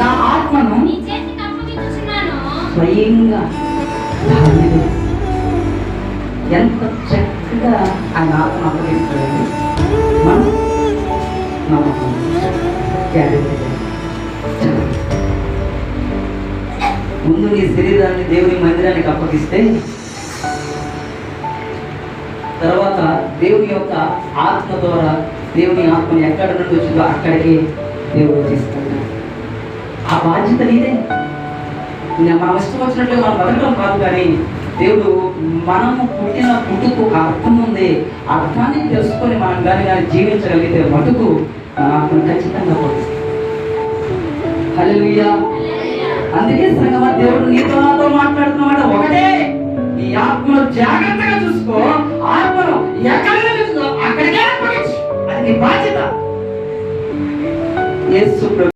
నా ఆత్మను స్వయంగా ఎంత చక్కగా ఆయన ఆత్మ అప్పగిస్తాడు. మనం నమ్మకం ముందు నీ శరీరాన్ని దేవుని మందిరానికి అప్పగిస్తే తర్వాత దేవుని యొక్క ఆత్మ ద్వారా దేవుని ఆత్మని ఎక్కడ నుండి వచ్చిందో అక్కడికి దేవుడు తీసుకుంటాడు. ఆ బాధ్యత నీదే. మనం ఇష్టం వచ్చినట్లు మనం బతకడం కాదు, కానీ దేవుడు మనము పుట్టిన పుట్టుకు అర్థం ఉంది. అర్థాన్ని తెలుసుకొని మనం కానీ జీవించగలిగితే మటుకు ఆత్మ ఖచ్చితంగా పోతుంది. హల్లెలూయా. అందుకే సంగమా దేవుడు నీతో నాతో మాట్లాడుతున్నమాట ఒకటే, నీ ఆత్మను జాగ్రత్తగా చూసుకో. ఆత్మను ఎక్కడ అక్కడికే అప్పగించు. అది నీ బాధ్యత. యేసు